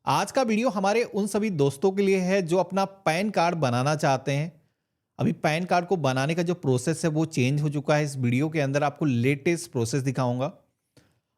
आज का वीडियो हमारे उन सभी दोस्तों के लिए है जो अपना पैन कार्ड बनाना चाहते हैं। अभी पैन कार्ड को बनाने का जो प्रोसेस है वो चेंज हो चुका है। इस वीडियो के अंदर आपको लेटेस्ट प्रोसेस दिखाऊंगा।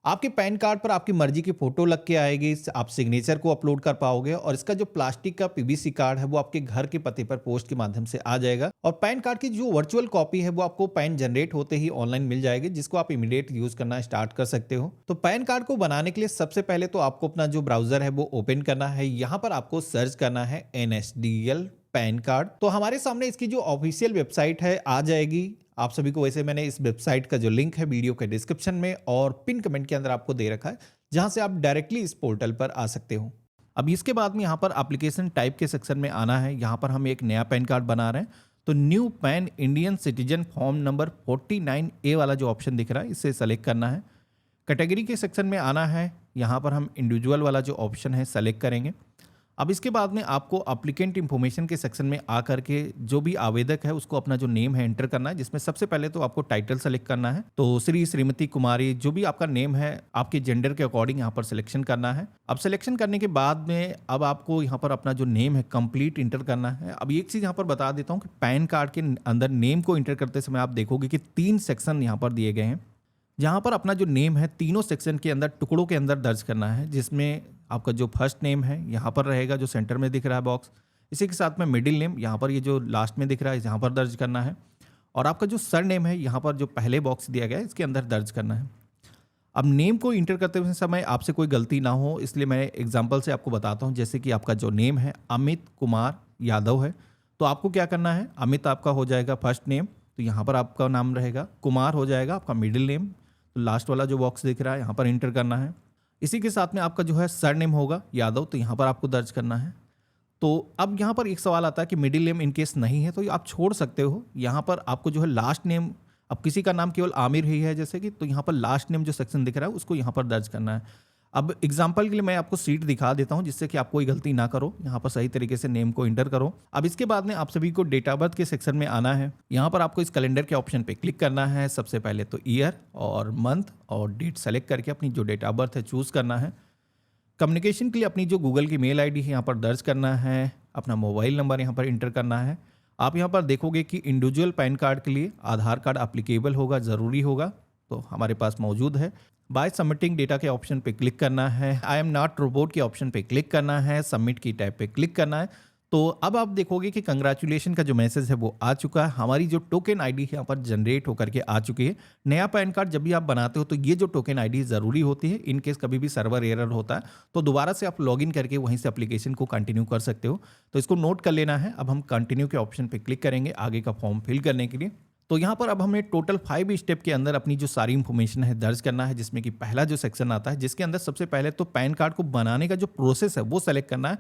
आपके पैन कार्ड पर आपकी मर्जी की फोटो लग के आएगी, आप सिग्नेचर को अपलोड कर पाओगे और इसका जो प्लास्टिक का पीवीसी कार्ड है वो आपके घर के पते पर पोस्ट के माध्यम से आ जाएगा। और पैन कार्ड की जो वर्चुअल कॉपी है वो आपको पैन जनरेट होते ही ऑनलाइन मिल जाएगी, जिसको आप इमीडिएट यूज करना स्टार्ट कर सकते हो। तो पैन कार्ड को बनाने के लिए सबसे पहले तो आपको अपना जो ब्राउजर है वो ओपन करना है। यहाँ पर आपको सर्च करना है NSDL पैन कार्ड। तो हमारे सामने इसकी जो ऑफिशियल वेबसाइट है आ जाएगी। आप सभी को वैसे मैंने इस वेबसाइट का जो लिंक है वीडियो के डिस्क्रिप्शन में और पिन कमेंट के अंदर आपको दे रखा है, जहां से आप डायरेक्टली इस पोर्टल पर आ सकते हो। अब इसके बाद में यहाँ पर एप्लीकेशन टाइप के सेक्शन में आना है। यहाँ पर हम एक नया पैन कार्ड बना रहे हैं, तो new pan Indian citizen form number 49A वाला जो ऑप्शन दिख रहा है इसे सेलेक्ट करना है। कैटेगरी के सेक्शन में आना है। यहाँ पर हम इंडिविजुअल वाला जो ऑप्शन है सेलेक्ट करेंगे। अब इसके बाद में आपको एप्लीकेंट इंफॉर्मेशन के सेक्शन में आकर के जो भी आवेदक है उसको अपना जो नेम है एंटर करना है, जिसमें सबसे पहले तो आपको टाइटल सेलेक्ट करना है। तो श्री, श्रीमती, कुमारी, जो भी आपका नेम है आपके जेंडर के अकॉर्डिंग यहाँ पर सिलेक्शन करना है। अब सिलेक्शन करने के बाद में अब आपको यहाँ पर अपना जो नेम है कंप्लीट इंटर करना है। अब एक चीज़ यहाँ पर बता देता हूँ कि पैन कार्ड के अंदर नेम को इंटर करते समय आप देखोगे कि 3 सेक्शन यहाँ पर दिए गए हैं, जहाँ पर अपना जो नेम है तीनों सेक्शन के अंदर टुकड़ों के अंदर दर्ज करना है। जिसमें आपका जो फर्स्ट नेम है यहाँ पर रहेगा, जो सेंटर में दिख रहा है बॉक्स। इसी के साथ में मिडिल नेम यहाँ पर, ये जो लास्ट में दिख रहा है यहाँ पर दर्ज करना है। और आपका जो सर नेम है यहाँ पर जो पहले बॉक्स दिया गया है इसके अंदर दर्ज करना है। अब नेम को इंटर करते हुए समय आपसे कोई गलती ना हो, इसलिए मैं एग्जाम्पल से आपको बताता हूँ। जैसे कि आपका जो नेम है अमित कुमार यादव है, तो आपको क्या करना है, अमित आपका हो जाएगा फर्स्ट नेम, तो यहाँ पर आपका नाम रहेगा। कुमार हो जाएगा आपका मिडिल नेम, तो लास्ट वाला जो बॉक्स दिख रहा है यहाँ पर इंटर करना है। इसी के साथ में आपका जो है सर नेम होगा यादव, तो यहाँ पर आपको दर्ज करना है। तो अब यहाँ पर एक सवाल आता है कि मिडिल नेम इन केस नहीं है तो आप छोड़ सकते हो। यहाँ पर आपको जो है लास्ट नेम, अब किसी का नाम केवल आमिर ही है जैसे कि, तो यहाँ पर लास्ट नेम जो सेक्शन दिख रहा है उसको यहाँ पर दर्ज करना है। अब एग्जाम्पल के लिए मैं आपको सीट दिखा देता हूँ, जिससे कि आप कोई गलती ना करो, यहाँ पर सही तरीके से नेम को इंटर करो। अब इसके बाद में आप सभी को डेट ऑफ बर्थ के सेक्शन में आना है। यहाँ पर आपको इस कैलेंडर के ऑप्शन पे क्लिक करना है। सबसे पहले तो ईयर और मंथ और डेट सेलेक्ट करके अपनी जो डेट ऑफ बर्थ है चूज़ करना है। कम्युनिकेशन के लिए अपनी जो गूगल की मेल आईडी है यहाँ पर दर्ज करना है। अपना मोबाइल नंबर यहाँ पर इंटर करना है। आप यहाँ पर देखोगे कि इंडिविजुअल पैन कार्ड के लिए आधार कार्ड अप्लीकेबल होगा, ज़रूरी होगा, तो हमारे पास मौजूद है। बाय सबमिटिंग डेटा के ऑप्शन पे क्लिक करना है। आई एम नॉट रोबोट के ऑप्शन पे क्लिक करना है। सबमिट की टैब पे क्लिक करना है। तो अब आप देखोगे कि कंग्रेचुलेशन का जो मैसेज है वो आ चुका है। हमारी जो टोकन आईडी है यहाँ पर जनरेट होकर के आ चुकी है। नया पैन कार्ड जब भी आप बनाते हो तो ये जो टोकन आईडी ज़रूरी होती है। इन केस कभी भी सर्वर एरर होता है तो दोबारा से आप लॉगिन करके वहीं से एप्लीकेशन को कंटिन्यू कर सकते हो, तो इसको नोट कर लेना है। अब हम कंटिन्यू के ऑप्शन पर क्लिक करेंगे आगे का फॉर्म फिल करने के लिए। तो यहाँ पर अब हमें टोटल 5 स्टेप के अंदर अपनी जो सारी इंफॉर्मेशन है दर्ज करना है, जिसमें कि पहला जो सेक्शन आता है जिसके अंदर सबसे पहले तो पैन कार्ड को बनाने का जो प्रोसेस है वो सेलेक्ट करना है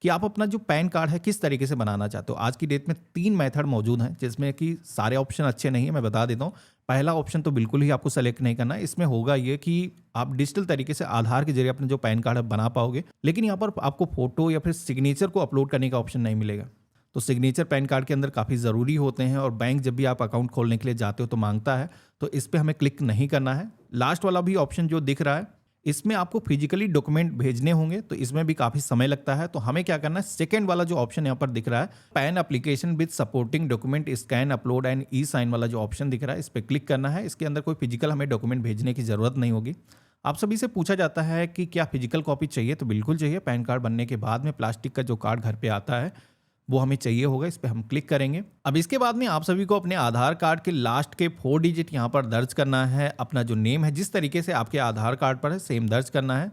कि आप अपना जो पैन कार्ड है किस तरीके से बनाना चाहते हो। आज की डेट में 3 मेथड मौजूद हैं, जिसमें कि सारे ऑप्शन अच्छे नहीं है, मैं बता देता हूँ। पहला ऑप्शन तो बिल्कुल ही आपको सेलेक्ट नहीं करना है। इसमें होगा ये कि आप डिजिटल तरीके से आधार के जरिए अपना जो पैन कार्ड है बना पाओगे, लेकिन यहाँ पर आपको फोटो या फिर सिग्नेचर को अपलोड करने का ऑप्शन नहीं मिलेगा। तो सिग्नेचर पैन कार्ड के अंदर काफ़ी ज़रूरी होते हैं और बैंक जब भी आप अकाउंट खोलने के लिए जाते हो तो मांगता है, तो इस पर हमें क्लिक नहीं करना है। लास्ट वाला भी ऑप्शन जो दिख रहा है इसमें आपको फिजिकली डॉक्यूमेंट भेजने होंगे, तो इसमें भी काफ़ी समय लगता है। तो हमें क्या करना है, सेकंड वाला जो ऑप्शन यहाँ पर दिख रहा है PAN application with supporting document scan upload and e sign वाला जो ऑप्शन दिख रहा है इस पर क्लिक करना है। इसके अंदर कोई फिजिकल हमें डॉक्यूमेंट भेजने की ज़रूरत नहीं होगी। आप सभी से पूछा जाता है कि क्या फिजिकल कॉपी चाहिए, तो बिल्कुल चाहिए। पैन कार्ड बनने के बाद में प्लास्टिक का जो कार्ड घर पे आता है वो हमें चाहिए होगा, इस पर हम क्लिक करेंगे। अब इसके बाद में आप सभी को अपने आधार कार्ड के लास्ट के 4 डिजिट यहाँ पर दर्ज करना है। अपना जो नेम है जिस तरीके से आपके आधार कार्ड पर है सेम दर्ज करना है।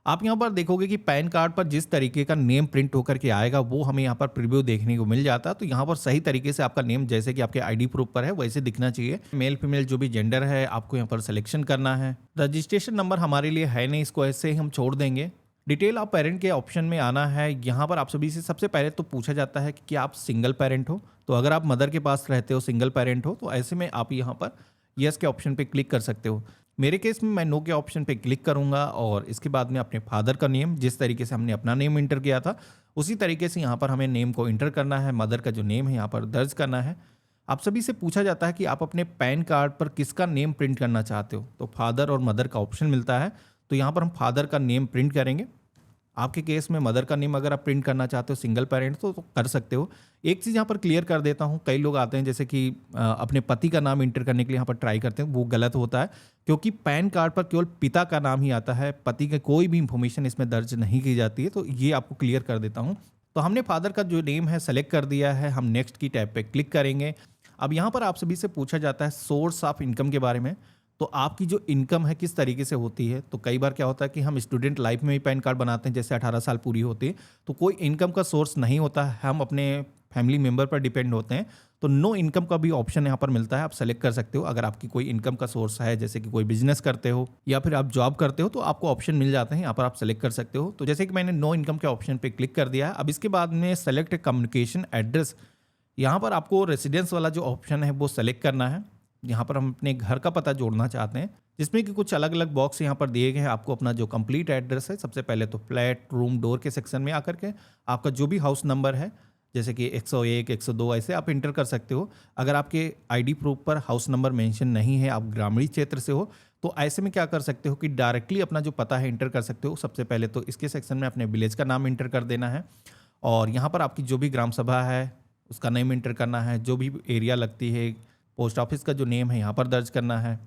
आप यहाँ पर देखोगे कि पैन कार्ड पर जिस तरीके का नेम प्रिंट होकर के आएगा वो हमें यहाँ पर प्रीव्यू देखने को मिल जाता है। तो यहाँ पर सही तरीके से आपका नेम जैसे कि आपके आईडी प्रूफ पर है वैसे दिखना चाहिए। मेल फीमेल जो भी जेंडर है आपको यहाँ पर सिलेक्शन करना है। रजिस्ट्रेशन नंबर हमारे लिए है नहीं, इसको ऐसे ही हम छोड़ देंगे। डिटेल ऑफ पेरेंट के ऑप्शन में आना है। यहाँ पर आप सभी से सबसे पहले तो पूछा जाता है कि क्या आप सिंगल पेरेंट हो, तो अगर आप मदर के पास रहते हो, सिंगल पेरेंट हो, तो ऐसे में आप यहाँ पर यस के ऑप्शन पे क्लिक कर सकते हो। मेरे केस में मैं नो के ऑप्शन पे क्लिक करूँगा और इसके बाद में अपने फादर का नेम, जिस तरीके से हमने अपना नेम इंटर किया था उसी तरीके से यहाँ पर हमें नेम को इंटर करना है। मदर का जो नेम है यहाँ पर दर्ज करना है। आप सभी से पूछा जाता है कि आप अपने पैन कार्ड पर किसका नेम प्रिंट करना चाहते हो, तो फादर और मदर का ऑप्शन मिलता है, तो यहाँ पर हम फादर का नेम प्रिंट करेंगे। आपके केस में मदर का नेम अगर आप प्रिंट करना चाहते हो सिंगल पेरेंट तो कर सकते हो। एक चीज़ यहाँ पर क्लियर कर देता हूँ, कई लोग आते हैं जैसे कि अपने पति का नाम इंटर करने के लिए यहाँ पर ट्राई करते हैं, वो गलत होता है क्योंकि पैन कार्ड पर केवल पिता का नाम ही आता है, पति का कोई भी इंफॉर्मेशन इसमें दर्ज नहीं की जाती है। तो ये आपको क्लियर कर देता हूँ। तो हमने फादर का जो नेम है सेलेक्ट कर दिया है, हम नेक्स्ट की टैब पे क्लिक करेंगे। अब यहाँ पर आप सभी से पूछा जाता है सोर्स ऑफ इनकम के बारे में। तो आपकी जो इनकम है किस तरीके से होती है। तो कई बार क्या होता है कि हम स्टूडेंट लाइफ में भी पैन कार्ड बनाते हैं, जैसे 18 साल पूरी होती है तो कोई इनकम का सोर्स नहीं होता है, हम अपने फैमिली मेंबर पर डिपेंड होते हैं। तो नो इनकम का भी ऑप्शन यहाँ पर मिलता है, आप सेलेक्ट कर सकते हो। अगर आपकी कोई इनकम का सोर्स है, जैसे कि कोई बिजनेस करते हो या फिर आप जॉब करते हो, तो आपको ऑप्शन मिल जाते हैं, यहाँ पर आप सेलेक्ट कर सकते हो। तो जैसे कि मैंने नो इनकम के ऑप्शन पे क्लिक कर दिया है। अब इसके बाद में सेलेक्ट कम्युनिकेशन एड्रेस, यहाँ पर आपको रेसिडेंस वाला जो ऑप्शन है वो सेलेक्ट करना है। यहाँ पर हम अपने घर का पता जोड़ना चाहते हैं, जिसमें कि कुछ अलग अलग बॉक्स यहाँ पर दिए गए हैं। आपको अपना जो कंप्लीट एड्रेस है, सबसे पहले तो फ्लैट, रूम, डोर के सेक्शन में आकर के आपका जो भी हाउस नंबर है, जैसे कि 101, 102 ऐसे आप इंटर कर सकते हो। अगर आपके आईडी प्रूफ पर हाउस नंबर मेंशन नहीं है, आप ग्रामीण क्षेत्र से हो, तो ऐसे में क्या कर सकते हो कि डायरेक्टली अपना जो पता है इंटर कर सकते हो। सबसे पहले तो इसके सेक्शन में अपने विलेज का नाम इंटर कर देना है और यहाँ पर आपकी जो भी ग्राम सभा है उसका नेम इंटर करना है। जो भी एरिया लगती है, पोस्ट ऑफिस का जो नेम है यहाँ पर दर्ज करना है।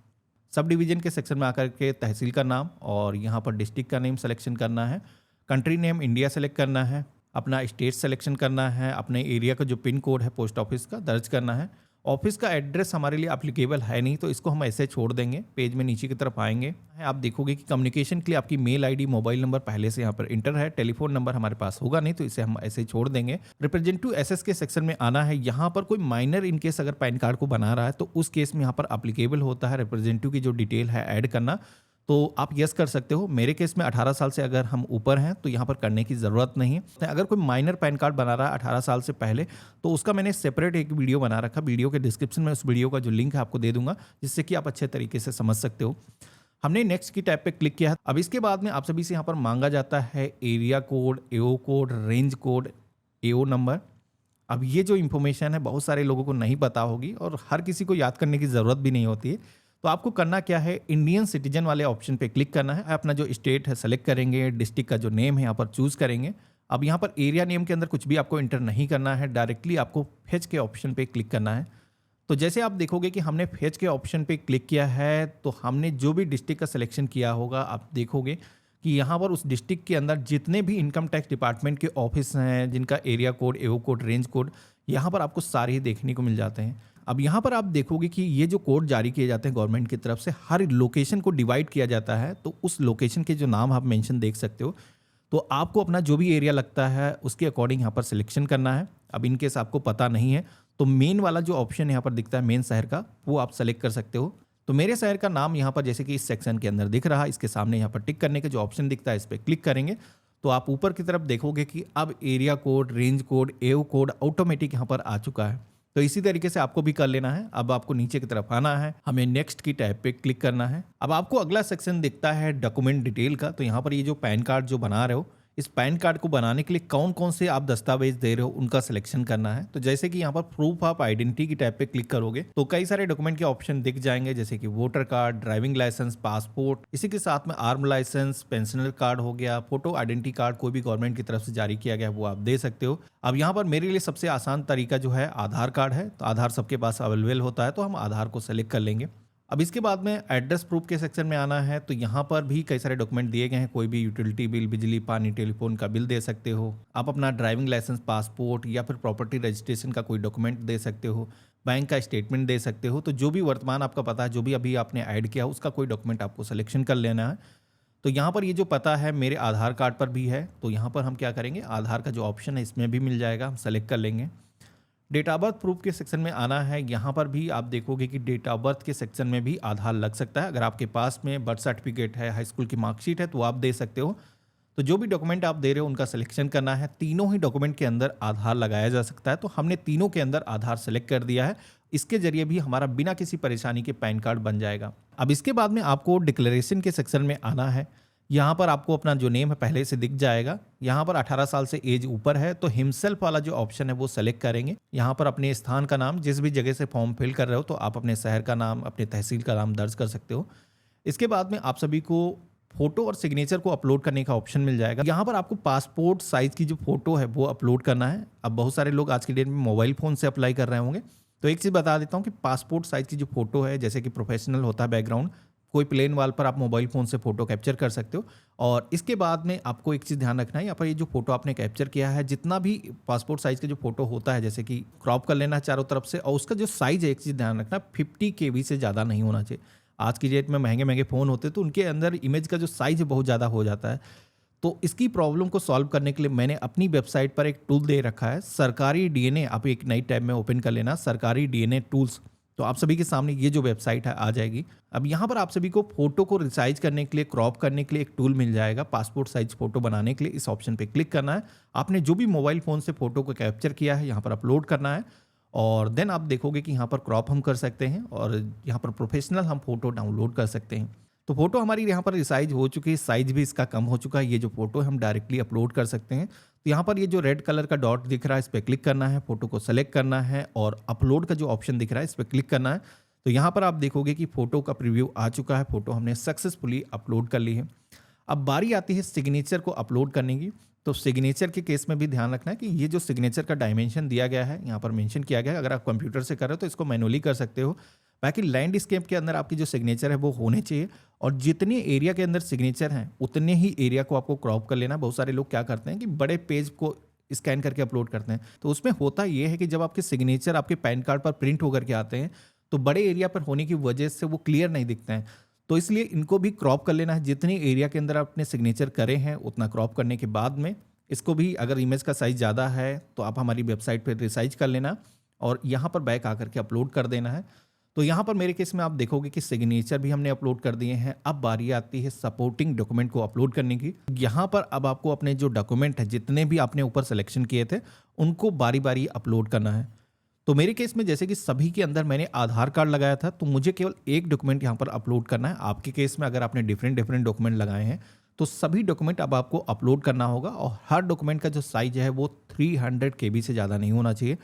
सब डिवीज़न के सेक्शन में आकर के तहसील का नाम और यहाँ पर डिस्ट्रिक्ट का नेम सिलेक्शन करना है। कंट्री नेम इंडिया सेलेक्ट करना है। अपना स्टेट सिलेक्शन करना है। अपने एरिया का जो पिन कोड है पोस्ट ऑफिस का दर्ज करना है। ऑफिस का एड्रेस हमारे लिए एप्लीकेबल है नहीं, तो इसको हम ऐसे छोड़ देंगे। पेज में नीचे की तरफ आएंगे, आप देखोगे कि कम्युनिकेशन के लिए आपकी मेल आईडी, मोबाइल नंबर पहले से यहाँ पर इंटर है। टेलीफोन नंबर हमारे पास होगा नहीं, तो इसे हम ऐसे छोड़ देंगे। रिप्रेजेंटेटिव एसएस के सेक्शन में आना है। यहाँ पर कोई माइनर इन केस अगर पैन कार्ड को बना रहा है तो उस केस में यहाँ पर एप्लीकेबल होता है रिप्रेजेंटेटिव की जो डिटेल है ऐड करना। तो आप यस कर सकते हो। मेरे केस में 18 साल से अगर हम ऊपर हैं तो यहाँ पर करने की ज़रूरत नहीं है। अगर कोई माइनर पैन कार्ड बना रहा है 18 साल से पहले, तो उसका मैंने सेपरेट एक वीडियो बना रखा। वीडियो के डिस्क्रिप्शन में उस वीडियो का जो लिंक है आपको दे दूंगा, जिससे कि आप अच्छे तरीके से समझ सकते हो। हमने नेक्स्ट की टैब पे क्लिक किया है। अब इसके बाद में आप सभी से यहाँ पर मांगा जाता है एरिया कोड, एओ कोड, रेंज कोड, एओ नंबर। अब ये जो इन्फॉर्मेशन है बहुत सारे लोगों को नहीं पता होगी और हर किसी को याद करने की ज़रूरत भी नहीं होती है। तो आपको करना क्या है, इंडियन सिटीजन वाले ऑप्शन पे क्लिक करना है। अपना जो स्टेट है सेलेक्ट करेंगे, डिस्ट्रिक्ट का जो नेम है यहाँ पर चूज़ करेंगे। अब यहाँ पर एरिया नेम के अंदर कुछ भी आपको इंटर नहीं करना है, डायरेक्टली आपको फेच के ऑप्शन पे क्लिक करना है। तो जैसे आप देखोगे कि हमने फेच के ऑप्शन पे क्लिक किया है, तो हमने जो भी डिस्ट्रिक्ट का सिलेक्शन किया होगा, आप देखोगे कि यहाँ पर उस डिस्ट्रिक्ट के अंदर जितने भी इनकम टैक्स डिपार्टमेंट के ऑफिस हैं, जिनका एरिया कोड, एओ कोड, रेंज कोड, यहाँ पर आपको सारे ही देखने को मिल जाते हैं। अब यहाँ पर आप देखोगे कि ये जो कोड जारी किए जाते हैं गवर्नमेंट की तरफ से, हर लोकेशन को डिवाइड किया जाता है। तो उस लोकेशन के जो नाम आप मेंशन देख सकते हो, तो आपको अपना जो भी एरिया लगता है उसके अकॉर्डिंग यहाँ पर सिलेक्शन करना है। अब इन केस आपको पता नहीं है तो मेन वाला जो ऑप्शन यहाँ पर दिखता है मेन शहर का, वो आप सेलेक्ट कर सकते हो। तो मेरे शहर का नाम यहाँ पर जैसे कि इस सेक्शन के अंदर दिख रहा है, इसके सामने यहाँ पर टिक करने का जो ऑप्शन दिखता है इस पर क्लिक करेंगे तो आप ऊपर की तरफ देखोगे कि अब एरिया कोड, रेंज कोड, एओ कोड ऑटोमेटिक यहाँ पर आ चुका है। तो इसी तरीके से आपको भी कर लेना है। अब आपको नीचे की तरफ आना है, हमें नेक्स्ट की टैब पे क्लिक करना है। अब आपको अगला सेक्शन दिखता है डॉक्यूमेंट डिटेल का। तो यहाँ पर ये जो पैन कार्ड जो बना रहे हो, इस पैन कार्ड को बनाने के लिए कौन कौन से आप दस्तावेज दे रहे हो उनका सिलेक्शन करना है। तो जैसे कि यहाँ पर प्रूफ ऑफ आइडेंटिटी की टैब पे क्लिक करोगे तो कई सारे डॉक्यूमेंट के ऑप्शन दिख जाएंगे, जैसे कि voter card, driving licence, passport, इसी के साथ में आर्म लाइसेंस, पेंशनर कार्ड हो गया, फोटो आइडेंटिटी कार्ड कोई भी गवर्नमेंट की तरफ से जारी किया गया वो आप दे सकते हो। अब यहाँ पर मेरे लिए सबसे आसान तरीका जो है आधार कार्ड है। तो आधार सबके पास अवेलेबल होता है, तो हम आधार को सेलेक्ट कर लेंगे। अब इसके बाद में एड्रेस प्रूफ के सेक्शन में आना है। तो यहाँ पर भी कई सारे डॉक्यूमेंट दिए गए हैं। कोई भी यूटिलिटी बिल, बिजली, पानी, टेलीफोन का बिल दे सकते हो। आप अपना ड्राइविंग लाइसेंस, पासपोर्ट या फिर प्रॉपर्टी रजिस्ट्रेशन का कोई डॉक्यूमेंट दे सकते हो। बैंक का स्टेटमेंट दे सकते हो। तो जो भी वर्तमान आपका पता है, जो भी अभी आपने ऐड किया उसका कोई डॉक्यूमेंट आपको सिलेक्शन कर लेना है। तो यहाँ पर ये जो पता है मेरे आधार कार्ड पर भी है। तो यहाँ पर हम क्या करेंगे, आधार का जो ऑप्शन है इसमें भी मिल जाएगा, हम सेलेक्ट कर लेंगे। डेट ऑफ बर्थ प्रूफ के सेक्शन में आना है। यहाँ पर भी आप देखोगे कि डेट ऑफ बर्थ के सेक्शन में भी आधार लग सकता है। अगर आपके पास में बर्थ सर्टिफिकेट है, हाई स्कूल की मार्कशीट है, तो आप दे सकते हो। तो जो भी डॉक्यूमेंट आप दे रहे हो उनका सिलेक्शन करना है। तीनों ही डॉक्यूमेंट के अंदर आधार लगाया जा सकता है। तो हमने तीनों के अंदर आधार सेलेक्ट कर दिया है। इसके जरिए भी हमारा बिना किसी परेशानी के पैन कार्ड बन जाएगा। अब इसके बाद में आपको डिक्लेरेशन के सेक्शन में आना है। यहाँ पर आपको अपना जो नेम है पहले से दिख जाएगा। यहाँ पर 18 साल से एज ऊपर है तो हिमसेल्फ वाला जो ऑप्शन है वो सेलेक्ट करेंगे। यहाँ पर अपने स्थान का नाम, जिस भी जगह से फॉर्म फिल कर रहे हो तो आप अपने शहर का नाम, अपने तहसील का नाम दर्ज कर सकते हो। इसके बाद में आप सभी को फोटो और सिग्नेचर को अपलोड करने का ऑप्शन मिल जाएगा। यहाँ पर आपको पासपोर्ट साइज की जो फोटो है वो अपलोड करना है। अब बहुत सारे लोग आज की डेट में मोबाइल फ़ोन से अप्लाई कर रहे होंगे, तो एक चीज़ बता देता हूँ कि पासपोर्ट साइज की जो फोटो है, जैसे कि प्रोफेशनल होता है बैकग्राउंड, कोई प्लेन वाल पर आप मोबाइल फ़ोन से फोटो कैप्चर कर सकते हो। और इसके बाद में आपको एक चीज़ ध्यान रखना है, यहाँ पर ये जो फोटो आपने कैप्चर किया है, जितना भी पासपोर्ट साइज़ का जो फोटो होता है, जैसे कि क्रॉप कर लेना है चारों तरफ से, और उसका जो साइज़ है, एक चीज़ ध्यान रखना, 50 KB से ज़्यादा नहीं होना चाहिए। आज की डेट में महंगे महंगे फ़ोन होते हैं तो उनके अंदर इमेज का जो साइज़ है बहुत ज़्यादा हो जाता है। तो इसकी प्रॉब्लम को सॉल्व करने के लिए मैंने अपनी वेबसाइट पर एक टूल दे रखा है, सरकारी डीएनए। आप एक नई टैब में ओपन कर लेना, सरकारी डीएनए टूल्स। तो आप सभी के सामने ये जो वेबसाइट है आ जाएगी। अब यहाँ पर आप सभी को फोटो को रिसाइज करने के लिए, क्रॉप करने के लिए एक टूल मिल जाएगा, पासपोर्ट साइज फोटो बनाने के लिए। इस ऑप्शन पे क्लिक करना है। आपने जो भी मोबाइल फ़ोन से फोटो को कैप्चर किया है यहाँ पर अपलोड करना है, और देन आप देखोगे कि यहाँ पर क्रॉप हम कर सकते हैं और यहाँ पर प्रोफेशनल हम फोटो डाउनलोड कर सकते हैं। तो फोटो हमारी यहाँ पर रिसाइज हो चुकी है, साइज भी इसका कम हो चुका है। ये जो फोटो है हम डायरेक्टली अपलोड कर सकते हैं। तो यहाँ पर ये जो रेड कलर का डॉट दिख रहा है, इस पर क्लिक करना है, फोटो को सेलेक्ट करना है और अपलोड का जो ऑप्शन दिख रहा है इस पर क्लिक करना है। तो यहाँ पर आप देखोगे कि फोटो का प्रीव्यू आ चुका है, फोटो हमने सक्सेसफुली अपलोड कर ली है। अब बारी आती है सिग्नेचर को अपलोड करने की। तो सिग्नेचर के केस में भी ध्यान रखना है कि ये जो सिग्नेचर का डायमेंशन दिया गया है, यहाँ पर मेंशन किया गया है। अगर आप कंप्यूटर से कर रहे हो तो इसको मैनुअली कर सकते हो। बाकी लैंडस्केप के अंदर आपकी जो सिग्नेचर है वो होने चाहिए, और जितने एरिया के अंदर सिग्नेचर हैं उतने ही एरिया को आपको क्रॉप कर लेना। बहुत सारे लोग क्या करते हैं कि बड़े पेज को स्कैन करके अपलोड करते हैं, तो उसमें होता ये है कि जब आपके सिग्नेचर आपके पैन कार्ड पर प्रिंट होकर के आते हैं तो बड़े एरिया पर होने की वजह से वो क्लियर नहीं दिखते हैं। तो इसलिए इनको भी क्रॉप कर लेना है। जितने एरिया के अंदर आपने सिग्नेचर करे हैं उतना क्रॉप करने के बाद में इसको भी, अगर इमेज का साइज़ ज़्यादा है तो आप हमारी वेबसाइट पर रिसाइज कर लेना और यहाँ पर बैक आकर के अपलोड कर देना है। तो यहाँ पर मेरे केस में आप देखोगे कि सिग्नेचर भी हमने अपलोड कर दिए हैं। अब बारी आती है सपोर्टिंग डॉक्यूमेंट को अपलोड करने की। यहाँ पर अब आपको अपने जो डॉक्यूमेंट है, जितने भी आपने ऊपर सिलेक्शन किए थे, उनको बारी बारी अपलोड करना है। तो मेरे केस में जैसे कि सभी के अंदर मैंने आधार कार्ड लगाया था, तो मुझे केवल एक डॉक्यूमेंट यहाँ पर अपलोड करना है। आपके केस में अगर आपने डिफरेंट डिफरेंट डॉक्यूमेंट लगाए हैं तो सभी डॉक्यूमेंट अब आपको अपलोड करना होगा, और हर डॉक्यूमेंट का जो साइज है वो 300 KB से ज़्यादा नहीं होना चाहिए।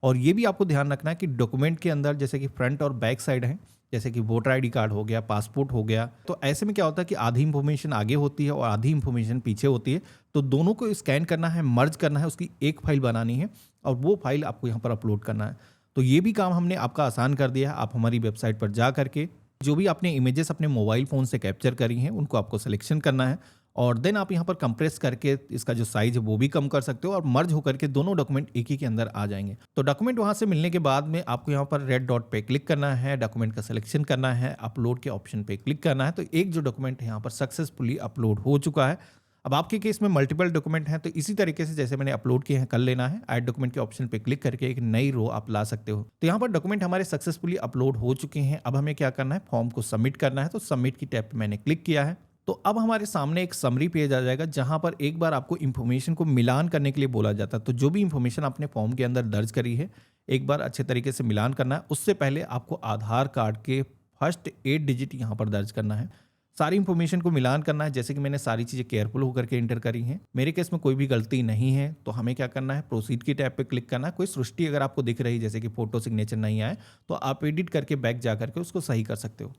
और ये भी आपको ध्यान रखना है कि डॉक्यूमेंट के अंदर जैसे कि फ्रंट और बैक साइड है, जैसे कि वोटर आईडी कार्ड हो गया, पासपोर्ट हो गया, तो ऐसे में क्या होता है कि आधी इंफॉर्मेशन आगे होती है और आधी इंफॉर्मेशन पीछे होती है। तो दोनों को स्कैन करना है, मर्ज करना है, उसकी एक फाइल बनानी है और वो फाइल आपको यहाँ पर अपलोड करना है। तो ये भी काम हमने आपका आसान कर दिया है। आप हमारी वेबसाइट पर जा करके जो भी आपने इमेजेस अपने मोबाइल फ़ोन से कैप्चर करी हैं उनको आपको सिलेक्शन करना है, और देन आप यहाँ पर कंप्रेस करके इसका जो साइज है वो भी कम कर सकते हो, और मर्ज होकर के दोनों डॉक्यूमेंट एक ही के अंदर आ जाएंगे। तो डॉक्यूमेंट वहाँ से मिलने के बाद में आपको यहाँ पर रेड डॉट पे क्लिक करना है, डॉक्यूमेंट का सिलेक्शन करना है, अपलोड के ऑप्शन पे क्लिक करना है। तो एक जो डॉक्यूमेंट है यहाँ पर सक्सेसफुली अपलोड हो चुका है। अब आपके केस में मल्टीपल डॉक्यूमेंट हैं, तो इसी तरीके से जैसे मैंने अपलोड किए हैं कर लेना है। ऐड डॉक्यूमेंट के ऑप्शन पे क्लिक करके एक नई रो आप ला सकते हो। तो यहाँ पर डॉक्यूमेंट हमारे सक्सेसफुली अपलोड हो चुके हैं। अब हमें क्या करना है, फॉर्म को सबमिट करना है। तो सबमिट की टैब पे मैंने क्लिक किया है। तो अब हमारे सामने एक समरी पेज आ जाएगा, जहां पर एक बार आपको इन्फॉर्मेशन को मिलान करने के लिए बोला जाता है। तो जो भी इन्फॉर्मेशन आपने फॉर्म के अंदर दर्ज करी है एक बार अच्छे तरीके से मिलान करना है। उससे पहले आपको आधार कार्ड के फर्स्ट 8 डिजिट यहाँ पर दर्ज करना है। सारी इन्फॉर्मेशन को मिलान करना है, जैसे कि मैंने सारी चीज़ें केयरफुल होकर के इंटर करी हैं। मेरे केस में कोई भी गलती नहीं है, तो हमें क्या करना है, प्रोसीड की टैब पे क्लिक करना है। कोई सृष्टि अगर आपको दिख रही, जैसे कि फोटो सिग्नेचर नहीं आए, तो आप एडिट करके बैक जा करके उसको सही कर सकते हो।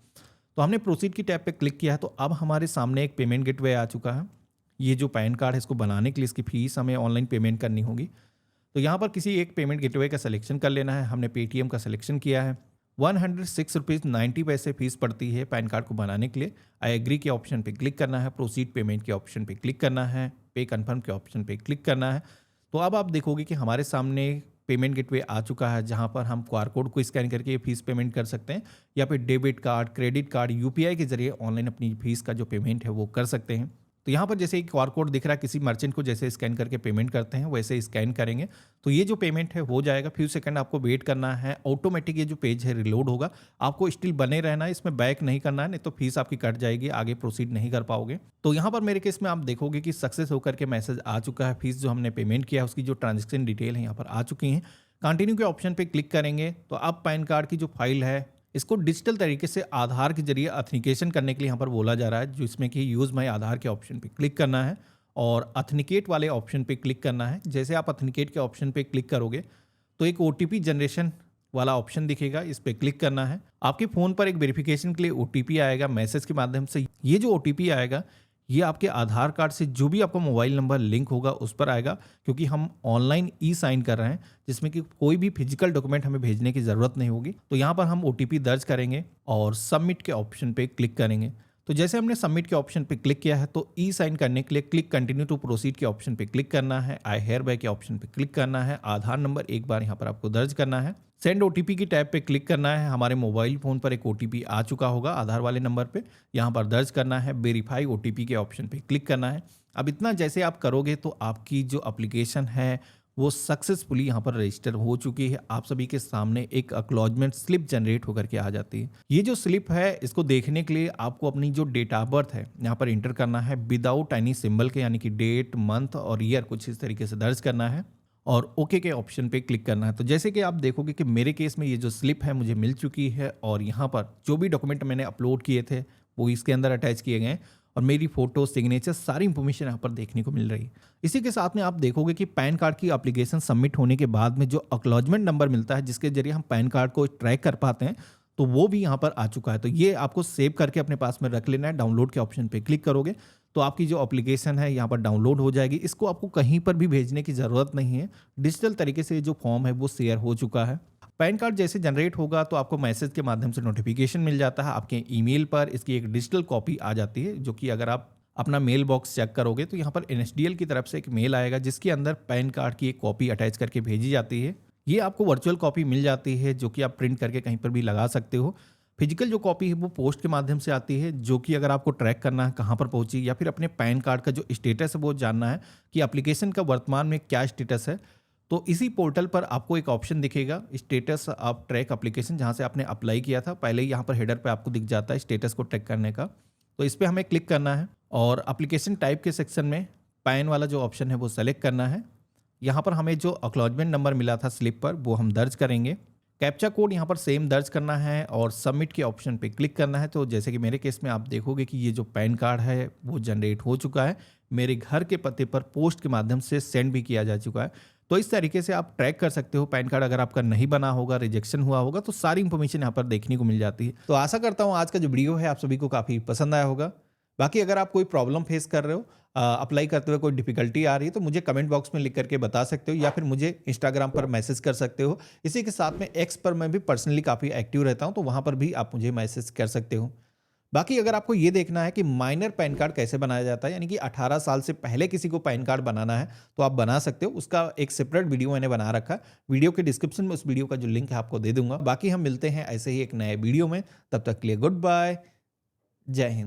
तो हमने प्रोसीड की टैब पे क्लिक किया है। तो अब हमारे सामने एक पेमेंट गेटवे आ चुका है। ये जो पैन कार्ड है इसको बनाने के लिए इसकी फ़ीस हमें ऑनलाइन पेमेंट करनी होगी। तो यहाँ पर किसी एक पेमेंट गेटवे का सिलेक्शन कर लेना है। हमने पेटीएम का सिलेक्शन किया है। 106 रुपीज़ 90 पैसे फीस पड़ती है पैन कार्ड को बनाने के लिए। आई एग्री के ऑप्शन पे क्लिक करना है, प्रोसीड पेमेंट के ऑप्शन पे क्लिक करना है, पे कन्फर्म के ऑप्शन पे क्लिक करना है। तो अब आप देखोगे कि हमारे सामने पेमेंट गेटवे आ चुका है, जहां पर हम क्यूआर कोड को स्कैन करके फीस पेमेंट कर सकते हैं, या फिर debit card, credit card, UPI के जरिए ऑनलाइन अपनी फीस का जो पेमेंट है वो कर सकते हैं। तो यहाँ पर जैसे एक क्यूआर कोड दिख रहा है, किसी मर्चेंट को जैसे स्कैन करके पेमेंट करते हैं वैसे स्कैन करेंगे तो ये जो पेमेंट है हो जाएगा। फ्यू सेकंड आपको वेट करना है, ऑटोमेटिक ये जो पेज है रिलोड होगा। आपको स्टिल बने रहना है, इसमें बैक नहीं करना है, नहीं तो फीस आपकी कट जाएगी, आगे प्रोसीड नहीं कर पाओगे। तो यहाँ पर मेरे केस में आप देखोगे कि सक्सेस होकर के मैसेज आ चुका है। फीस जो हमने पेमेंट किया है उसकी जो ट्रांजेक्शन डिटेल है यहाँ पर आ चुकी हैं। कंटिन्यू के ऑप्शन पे क्लिक करेंगे तो अब पैन कार्ड की जो फाइल है इसको डिजिटल तरीके से आधार के जरिए ऑथेंटिकेशन करने के लिए यहाँ पर बोला जा रहा है, जो इसमें कि यूज़ माई आधार के ऑप्शन पे क्लिक करना है और ऑथेंटिकेट वाले ऑप्शन पे क्लिक करना है। जैसे आप ऑथेंटिकेट के ऑप्शन पे क्लिक करोगे तो एक ओटीपी जनरेशन वाला ऑप्शन दिखेगा, इस पे क्लिक करना है। आपके फ़ोन पर एक वेरिफिकेशन के लिए ओटीपी आएगा मैसेज के माध्यम से। ये जो ओटीपी आएगा ये आपके आधार कार्ड से जो भी आपका मोबाइल नंबर लिंक होगा उस पर आएगा, क्योंकि हम ऑनलाइन ई साइन कर रहे हैं जिसमें कि कोई भी फिजिकल डॉक्यूमेंट हमें भेजने की ज़रूरत नहीं होगी। तो यहाँ पर हम ओटीपी दर्ज करेंगे और सबमिट के ऑप्शन पे क्लिक करेंगे। तो जैसे हमने सबमिट के ऑप्शन पे क्लिक किया है तो ई साइन करने के लिए क्लिक कंटिन्यू टू प्रोसीड के ऑप्शन पे क्लिक करना है, आई हेयर बाय के ऑप्शन पे क्लिक करना है, आधार नंबर एक बार यहाँ पर आपको दर्ज करना है, सेंड ओटीपी की टैब पे क्लिक करना है। हमारे मोबाइल फ़ोन पर एक ओटीपी आ चुका होगा आधार वाले नंबर पे, यहाँ पर दर्ज करना है, वेरीफाई ओटीपी के ऑप्शन पे क्लिक करना है। अब इतना जैसे आप करोगे तो आपकी जो एप्लीकेशन है वो सक्सेसफुली यहाँ पर रजिस्टर हो चुकी है। आप सभी के सामने एक एक्नॉलेजमेंट स्लिप जनरेट होकर के आ जाती है। ये जो स्लिप है इसको देखने के लिए आपको अपनी जो डेट ऑफ बर्थ है यहाँ पर इंटर करना है विदाउट एनी सिंबल के, यानी कि डेट, मंथ और ईयर कुछ इस तरीके से दर्ज करना है और ओके के ऑप्शन पे क्लिक करना है। तो जैसे कि आप देखोगे कि मेरे केस में ये जो स्लिप है मुझे मिल चुकी है और यहाँ पर जो भी डॉक्यूमेंट मैंने अपलोड किए थे वो इसके अंदर अटैच किए गए हैं और मेरी फोटो, सिग्नेचर, सारी इंफॉर्मेशन यहाँ पर देखने को मिल रही है। इसी के साथ में आप देखोगे कि पैन कार्ड की एप्लीकेशन सबमिट होने के बाद में जो एक्नॉलेजमेंट नंबर मिलता है जिसके जरिए हम पैन कार्ड को ट्रैक कर पाते हैं तो वो भी यहाँ पर आ चुका है। तो ये आपको सेव करके अपने पास में रख लेना है। डाउनलोड के ऑप्शन पे क्लिक करोगे तो आपकी जो एप्लीकेशन है यहाँ पर डाउनलोड हो जाएगी। इसको आपको कहीं पर भी भेजने की ज़रूरत नहीं है, डिजिटल तरीके से जो फॉर्म है वो शेयर हो चुका है। पैन कार्ड जैसे जनरेट होगा तो आपको मैसेज के माध्यम से नोटिफिकेशन मिल जाता है आपके ईमेल पर। इसकी एक डिजिटल कॉपी आ जाती है जो कि अगर आप अपना मेल बॉक्स चेक करोगे तो यहाँ पर एनएसडीएल की तरफ से एक मेल आएगा जिसके अंदर पैन कार्ड की एक कॉपी अटैच करके भेजी जाती है। ये आपको वर्चुअल कॉपी मिल जाती है जो कि आप प्रिंट करके कहीं पर भी लगा सकते हो। फिजिकल जो कॉपी है वो पोस्ट के माध्यम से आती है जो कि अगर आपको ट्रैक करना है कहाँ पर पहुंची या फिर अपने पैन कार्ड का जो स्टेटस है वो जानना है कि एप्लीकेशन का वर्तमान में क्या स्टेटस है, तो इसी पोर्टल पर आपको एक ऑप्शन दिखेगा स्टेटस ऑफ ट्रैक एप्लीकेशन, जहाँ से आपने अप्लाई किया था। पहले ही यहाँ पर हेडर पे आपको दिख जाता है स्टेटस को ट्रैक करने का। तो इस पर हमें क्लिक करना है और एप्लीकेशन टाइप के सेक्शन में पैन वाला जो ऑप्शन है वो सेलेक्ट करना है। यहाँ पर हमें जो एक्नॉलेजमेंट नंबर मिला था स्लिप पर वो हम दर्ज करेंगे। कैप्चा कोड यहाँ पर सेम दर्ज करना है और सबमिट के ऑप्शन पे क्लिक करना है। तो जैसे कि मेरे केस में आप देखोगे कि ये जो पैन कार्ड है वो जनरेट हो चुका है, मेरे घर के पते पर पोस्ट के माध्यम से सेंड भी किया जा चुका है। तो इस तरीके से आप ट्रैक कर सकते हो पैन कार्ड। अगर आपका नहीं बना होगा, रिजेक्शन हुआ होगा तो सारी इंफॉर्मेशन यहाँ पर देखने को मिल जाती है। तो आशा करता हूँ आज का जो वीडियो है आप सभी को काफ़ी पसंद आया होगा। बाकी अगर आप कोई प्रॉब्लम फेस कर रहे हो, अप्लाई करते हुए कोई डिफिकल्टी आ रही है तो मुझे कमेंट बॉक्स में लिख करके बता सकते हो या फिर मुझे इंस्टाग्राम पर मैसेज कर सकते हो। इसी के साथ में एक्स पर मैं भी पर्सनली काफ़ी एक्टिव रहता हूं तो वहां पर भी आप मुझे मैसेज कर सकते हो। बाकी अगर आपको ये देखना है कि माइनर पैन कार्ड कैसे बनाया जाता है, यानी कि 18 साल से पहले किसी को पैन कार्ड बनाना है तो आप बना सकते हो। उसका एक सेपरेट वीडियो मैंने बना रखा है, वीडियो के डिस्क्रिप्शन में उस वीडियो का जो लिंक है आपको दे दूंगा। बाकी हम मिलते हैं ऐसे ही एक नए वीडियो में, तब तक के लिए गुड बाय, जय हिंद।